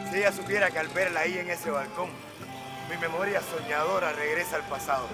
Si ella supiera que al verla ahí en ese balcón, mi memoria soñadora regresa al pasado.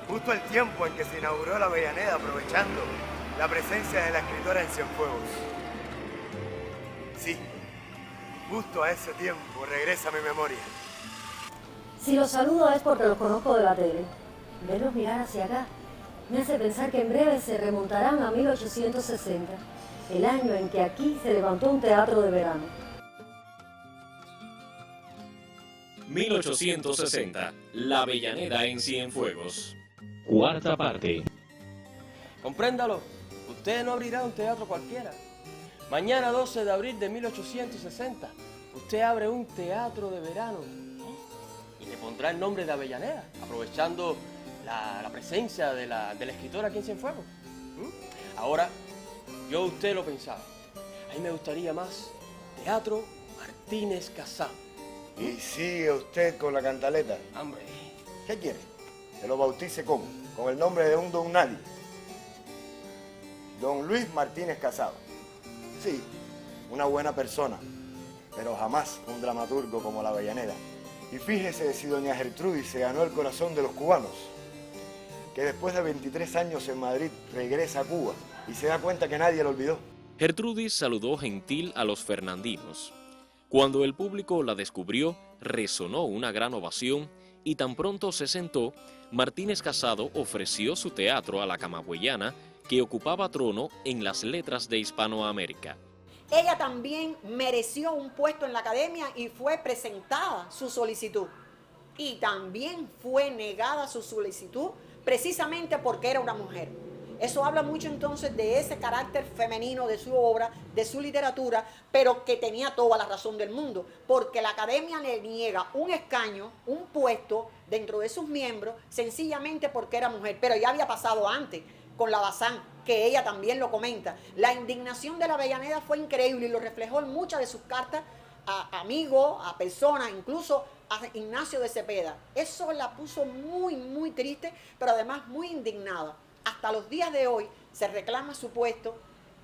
Justo el tiempo en que se inauguró la Avellaneda, aprovechando la presencia de la escritora en Cienfuegos. Sí, justo a ese tiempo regresa mi memoria. Si los saludo es porque los conozco de la tele. Verlos mirar hacia acá me hace pensar que en breve se remontarán a 1860, el año en que aquí se levantó un teatro de verano. 1860, la Avellaneda en Cienfuegos. Cuarta parte. Compréndalo, usted no abrirá un teatro cualquiera. Mañana 12 de abril de 1860, usted abre un teatro de verano y le pondrá el nombre de Avellaneda, aprovechando la presencia de la escritora aquí en Cienfuegos. Ahora, yo usted lo pensaba, a mí me gustaría más Teatro Martínez Casado. ¿Y sigue usted con la cantaleta? Hombre, ¿Qué quiere? ¿Que lo bautice cómo? Con el nombre de un don nadie. Don Luis Martínez Casado. Sí, una buena persona, pero jamás un dramaturgo como la Avellaneda. Y fíjese si doña Gertrudis se ganó el corazón de los cubanos, que después de 23 años en Madrid regresa a Cuba y se da cuenta que nadie lo olvidó. Gertrudis saludó gentil a los fernandinos. Cuando el público la descubrió, resonó una gran ovación y tan pronto se sentó, Martínez Casado ofreció su teatro a la camagüeyana, que ocupaba trono en las letras de Hispanoamérica. Ella también mereció un puesto en la academia y fue presentada su solicitud. Y también fue negada su solicitud precisamente porque era una mujer. Eso habla mucho entonces de ese carácter femenino de su obra, de su literatura, pero que tenía toda la razón del mundo, porque la academia le niega un escaño, un puesto dentro de sus miembros, sencillamente porque era mujer. Pero ya había pasado antes con la Bazán, que ella también lo comenta. La indignación de la Avellaneda fue increíble y lo reflejó en muchas de sus cartas a amigos, a personas, incluso a Ignacio de Cepeda. Eso la puso muy, muy triste, pero además muy indignada. Hasta los días de hoy se reclama su puesto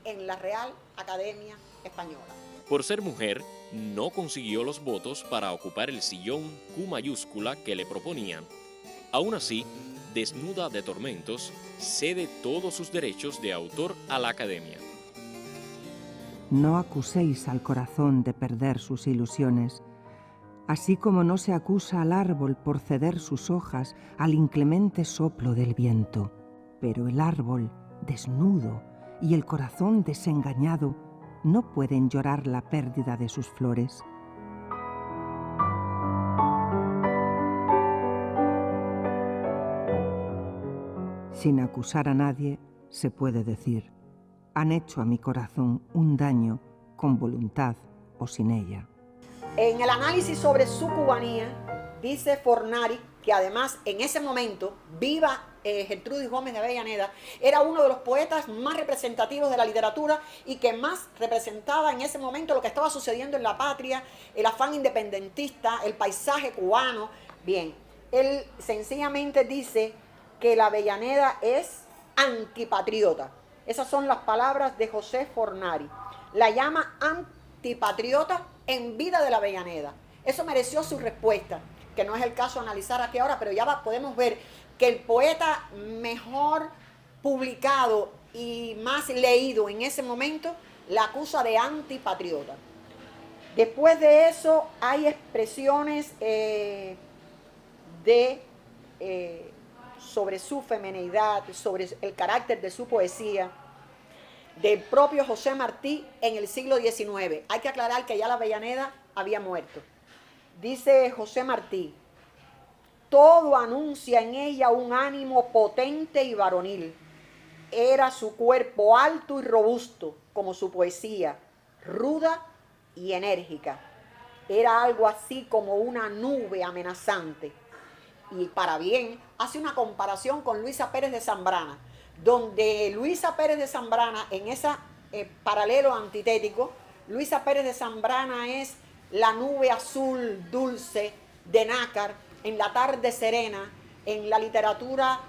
en la Real Academia Española. Por ser mujer, no consiguió los votos para ocupar el sillón Q mayúscula que le proponían. Aún así, desnuda de tormentos, cede todos sus derechos de autor a la Academia. No acuséis al corazón de perder sus ilusiones, así como no se acusa al árbol por ceder sus hojas al inclemente soplo del viento. Pero el árbol, desnudo, y el corazón desengañado, no pueden llorar la pérdida de sus flores. Sin acusar a nadie, se puede decir: han hecho a mi corazón un daño con voluntad o sin ella. En el análisis sobre su cubanía, dice Fornari que además en ese momento, viva Gertrudis Gómez de Avellaneda, era uno de los poetas más representativos de la literatura y que más representaba en ese momento lo que estaba sucediendo en la patria, el afán independentista, el paisaje cubano. Bien, él sencillamente dice que la Avellaneda es antipatriota. Esas son las palabras de José Fornari. La llama antipatriota en vida de la Avellaneda. Eso mereció su respuesta, que no es el caso analizar aquí ahora, pero ya podemos ver que el poeta mejor publicado y más leído en ese momento la acusa de antipatriota. Después de eso hay expresiones sobre su feminidad, sobre el carácter de su poesía, del propio José Martí en el siglo XIX. Hay que aclarar que ya la Avellaneda había muerto. Dice José Martí: todo anuncia en ella un ánimo potente y varonil. Era su cuerpo alto y robusto, como su poesía, ruda y enérgica. Era algo así como una nube amenazante. Y para bien, hace una comparación con Luisa Pérez de Zambrana, donde Luisa Pérez de Zambrana, en ese paralelo antitético, Luisa Pérez de Zambrana es la nube azul dulce de nácar en la tarde serena, en la literatura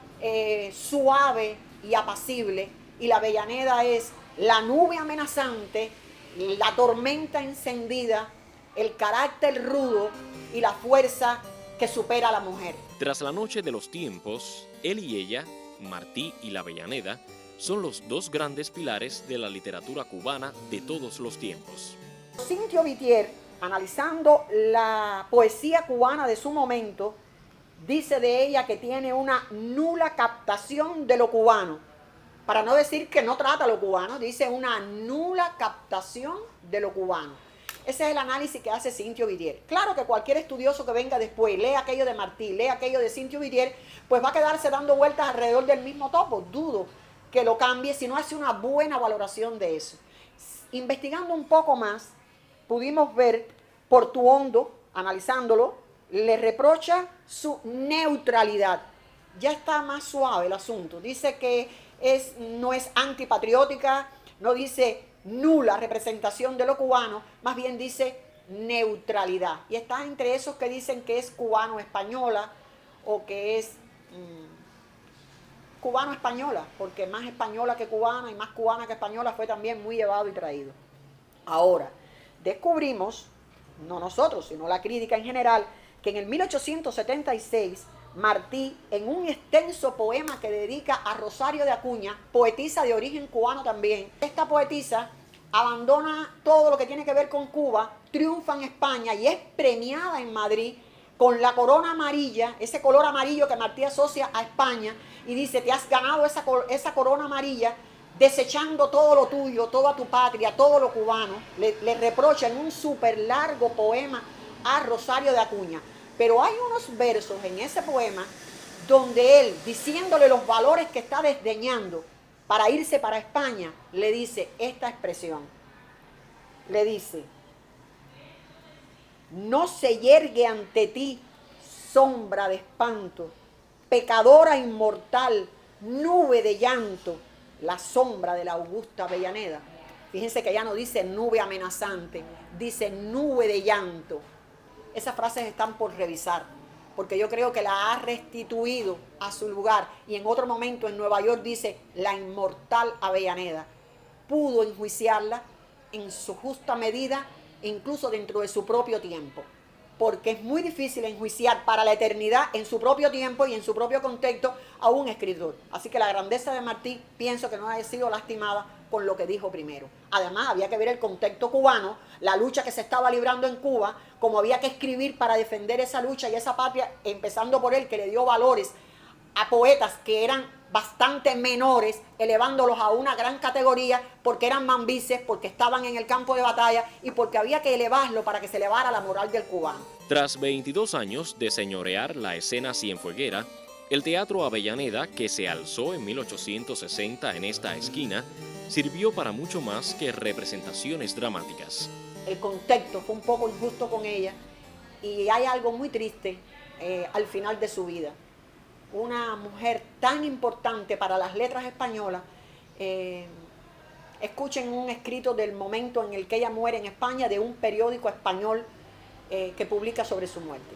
suave y apacible, y la Avellaneda es la nube amenazante, la tormenta encendida, el carácter rudo y la fuerza que supera a la mujer. Tras la noche de los tiempos, él y ella, Martí y la Avellaneda, son los dos grandes pilares de la literatura cubana de todos los tiempos. Cintio Vitier, analizando la poesía cubana de su momento, dice de ella que tiene una nula captación de lo cubano. Para no decir que no trata lo cubano, dice una nula captación de lo cubano. Ese es el análisis que hace Cintio Vitier. Claro que cualquier estudioso que venga después, lea aquello de Martí, lea aquello de Cintio Vitier, pues va a quedarse dando vueltas alrededor del mismo topo. Dudo que lo cambie si no hace una buena valoración de eso. Investigando un poco más, pudimos ver Portuondo, analizándolo, le reprocha su neutralidad. Ya está más suave el asunto. Dice que no es antipatriótica, no dice nula representación de lo cubano, más bien dice neutralidad. Y está entre esos que dicen que es cubano-española o que es cubano-española, porque más española que cubana y más cubana que española fue también muy llevado y traído. Ahora, descubrimos, no nosotros, sino la crítica en general, que en el 1876 Martí, en un extenso poema que dedica a Rosario de Acuña, poetisa de origen cubano también, esta poetisa abandona todo lo que tiene que ver con Cuba, triunfa en España y es premiada en Madrid con la corona amarilla, ese color amarillo que Martí asocia a España, y dice, te has ganado esa corona amarilla desechando todo lo tuyo, toda tu patria, todo lo cubano. Le reprocha en un súper largo poema a Rosario de Acuña. Pero hay unos versos en ese poema donde él, diciéndole los valores que está desdeñando para irse para España, le dice esta expresión. Le dice, no se yergue ante ti sombra de espanto, pecadora inmortal, nube de llanto, la sombra de la augusta Avellaneda. Fíjense que ya no dice nube amenazante, dice nube de llanto. Esas frases están por revisar, porque yo creo que la ha restituido a su lugar. Y en otro momento en Nueva York dice la inmortal Avellaneda. Pudo enjuiciarla en su justa medida, incluso dentro de su propio tiempo, porque es muy difícil enjuiciar para la eternidad en su propio tiempo y en su propio contexto a un escritor. Así que la grandeza de Martí pienso que no ha sido lastimada con lo que dijo primero. Además, había que ver el contexto cubano, la lucha que se estaba librando en Cuba, como había que escribir para defender esa lucha y esa patria, empezando por él, que le dio valores a poetas que eran bastante menores, elevándolos a una gran categoría porque eran mambises, porque estaban en el campo de batalla y porque había que elevarlo para que se elevara la moral del cubano. Tras 22 años de señorear la escena cienfueguera, el Teatro Avellaneda, que se alzó en 1860 en esta esquina, sirvió para mucho más que representaciones dramáticas. El contexto fue un poco injusto con ella y hay algo muy triste al final de su vida. Una mujer tan importante para las letras españolas, escuchen un escrito del momento en el que ella muere en España de un periódico español que publica sobre su muerte.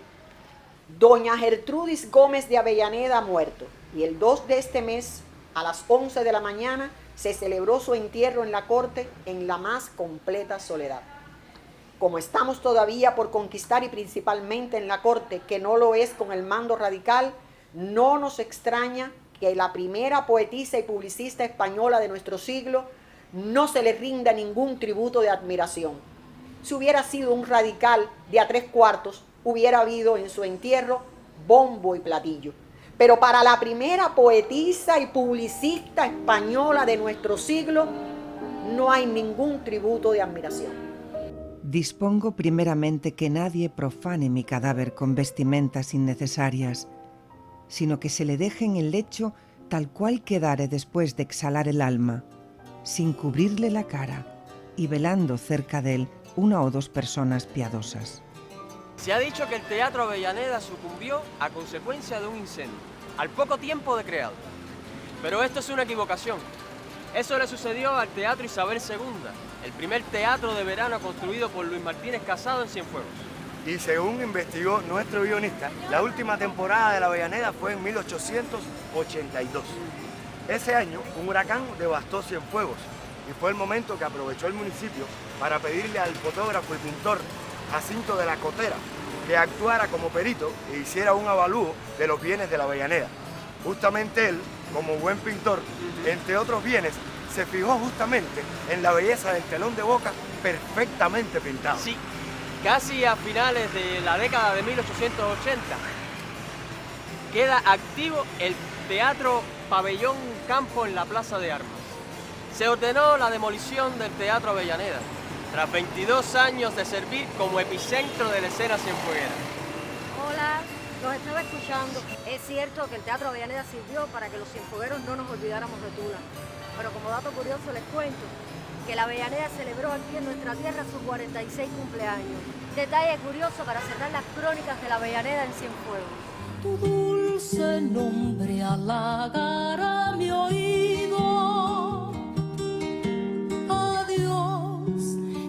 Doña Gertrudis Gómez de Avellaneda ha muerto y el 2 de este mes a las 11 de la mañana se celebró su entierro en la corte en la más completa soledad. Como estamos todavía por conquistar y principalmente en la corte, que no lo es con el mando radical, no nos extraña que la primera poetisa y publicista española de nuestro siglo no se le rinda ningún tributo de admiración. Si hubiera sido un radical de a 3/4, hubiera habido en su entierro bombo y platillo. Pero para la primera poetisa y publicista española de nuestro siglo no hay ningún tributo de admiración. Dispongo primeramente que nadie profane mi cadáver con vestimentas innecesarias, sino que se le deje en el lecho tal cual quedare después de exhalar el alma, sin cubrirle la cara y velando cerca de él 1 o 2 personas piadosas. Se ha dicho que el Teatro Avellaneda sucumbió a consecuencia de un incendio, al poco tiempo de creado. Pero esto es una equivocación. Eso le sucedió al Teatro Isabel II, el primer teatro de verano construido por Luis Martínez Casado en Cienfuegos. Y según investigó nuestro guionista, la última temporada de La Avellaneda fue en 1882. Ese año, un huracán devastó Cienfuegos y fue el momento que aprovechó el municipio para pedirle al fotógrafo y pintor Jacinto de la Cotera que actuara como perito e hiciera un avalúo de los bienes de La Avellaneda. Justamente él, como buen pintor, entre otros bienes, se fijó justamente en la belleza del telón de Boca perfectamente pintado. Sí, casi a finales de la década de 1880 queda activo el Teatro Pabellón Campo en la Plaza de Armas. Se ordenó la demolición del Teatro Avellaneda, tras 22 años de servir como epicentro de la escena cienfueguera. Hola, los estaba escuchando. Es cierto que el Teatro Avellaneda sirvió para que los cienfuegueros no nos olvidáramos de Tula. Pero como dato curioso les cuento que la Avellaneda celebró aquí en nuestra tierra sus 46 cumpleaños. Detalle curioso para cerrar las crónicas de la Avellaneda en Cienfuegos. Tu dulce nombre halagará mi oído. Adiós,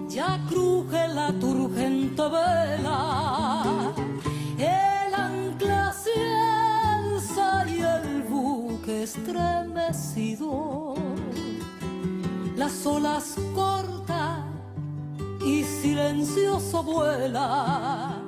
ya cruje la turgente vela. El ancla se alza y el buque estremecido. Las olas cortas y silencioso vuela.